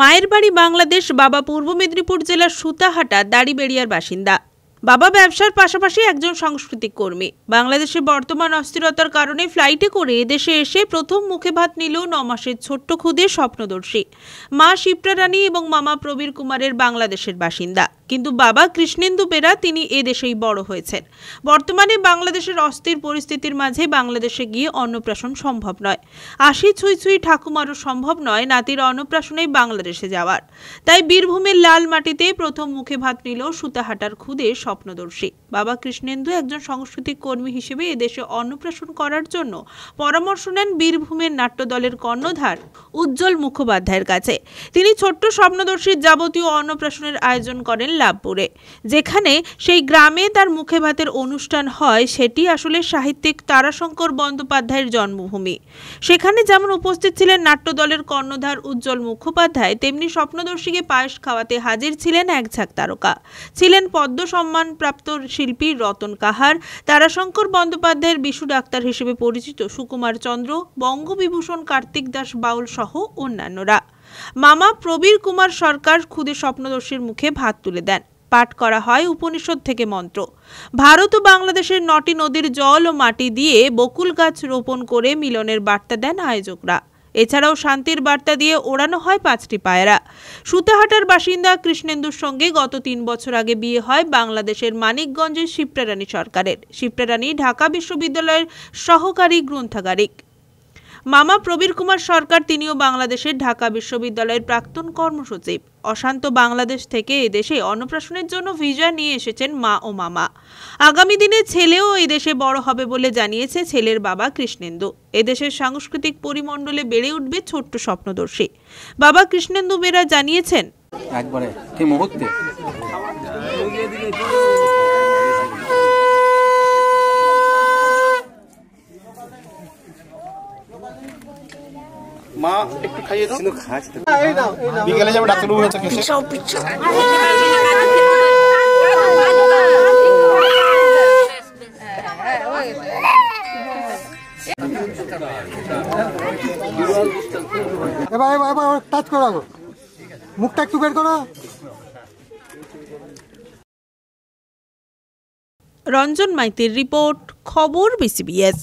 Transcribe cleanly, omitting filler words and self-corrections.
মায়ের বাড়ি বাংলাদেশ। বাবা পূর্ব মেদিনীপুর জেলার সুতাহাটা দাড়িবেড়িয়ার বাসিন্দা। বাবা ব্যবসার পাশাপাশি একজন সাংস্কৃতিক কর্মী। বাংলাদেশে বর্তমান অস্থিরতার কারণে ফ্লাইটে করে এদেশে এসে প্রথম মুখে ভাত নিল 9 মাসের ছোট্ট খুদে স্বপ্নদর্শী। মা শিপ্রা রানী এবং মামা প্রবীর কুমারের বাংলাদেশের বাসিন্দা, কিন্তু বাবা কৃষ্ণেন্দু বেরা তিনি এদেশেই বড় হয়েছেন। বর্তমানে বাংলাদেশের অস্থির পরিস্থিতির মাঝে বাংলাদেশে গিয়ে অন্নপ্রাশন সম্ভব নয়। 80 ছুঁই ছুঁই ঠাকুমারও সম্ভব নয় নাতির অন্নপ্রাশনেই বাংলাদেশে যাওয়ার। তাই বীরভূমের লাল মাটিতে প্রথম মুখে ভাত নিল সুতাহাটার খুদে স্বপ্নদর্শী। বাবা কৃষ্ণেন্দু একজন সাংস্কৃতিক কর্মী হিসেবে এদেশে অন্নপ্রাশন করার জন্য পরামর্শ নেন বীরভূমের নাট্যদলের কর্ণধার উজ্জ্বল মুখোপাধ্যায়ের কাছে। তিনি ছোট্ট স্বপ্নদর্শীর যাবতীয় অন্নপ্রাশনের আয়োজন করেন লাভপুরে, যেখানে সেই গ্রামে তার মুখে ভাতের অনুষ্ঠান হয়। সেটি আসলে সাহিত্যিক তারাশঙ্কর বন্দ্যোপাধ্যায়ের জন্মভূমি। সেখানে যেমন উপস্থিত ছিলেন নাট্যদলের কর্ণধার উজ্জ্বল মুখোপাধ্যায়, তেমনি স্বপ্নদর্শীকে পায়েস খাওয়াতে হাজির ছিলেন এক ঝাঁক তারকা। ছিলেন পদ্ম সম্মানপ্রাপ্ত শিল্পী রতন কাহার, তারাশঙ্কর বন্দ্যোপাধ্যায়ের বিশু ডাক্তার হিসেবে পরিচিত সুকুমার চন্দ্র, বঙ্গবিভূষণ কার্তিক দাস বাউল সহ অন্যান্যরা। মামা প্রবীর কুমার সরকার খুদে স্বপ্নদর্শীর মুখে ভাত তুলে দেন। পাঠ করা হয় উপনিষদ থেকে মন্ত্র। ভারত ও বাংলাদেশের 9টি নদীর জল ও মাটি দিয়ে বকুল গাছ রোপণ করে মিলনের বার্তা দেন আয়োজকরা। এছাড়াও শান্তির বার্তা দিয়ে ওড়ানো হয় 5টি পায়রা। সুতাহাটার বাসিন্দা কৃষ্ণেন্দুর সঙ্গে গত 3 বছর আগে বিয়ে হয় বাংলাদেশের মানিকগঞ্জের শিপ্রা রানী সরকারের। শিপ্রা রানী ঢাকা বিশ্ববিদ্যালয়ের সহকারী গ্রন্থাগারিক। মামা প্রবীর কুমার সরকার তিনিও বাংলাদেশের ঢাকা বিশ্ববিদ্যালয়ের প্রাক্তন কর্মসচিব। অশান্ত বাংলাদেশ থেকে এদেশে অন্নপ্রাশনের জন্য ভিসা নিয়ে এসেছেন মা ও মামা। আগামী দিনে ছেলেও এদেশে বড় হবে বলে জানিয়েছে ছেলের বাবা কৃষ্ণেন্দু। এদেশের সাংস্কৃতিক পরিমণ্ডলে বেড়ে উঠবে ছোট্ট স্বপ্নদর্শী। বাবা কৃষ্ণেন্দু বেরা জানিয়েছেন, একবারে কি মুহূর্তে মা একটু খাইয়ে দাও, খাচ্ছে বিকেলে যাবে ডাক্তারবাবু হয়েছে কেসে এবার টাচ করো, মুখটা একটু বের করো। রঞ্জন মাইতির রিপোর্ট, খবর BCBS।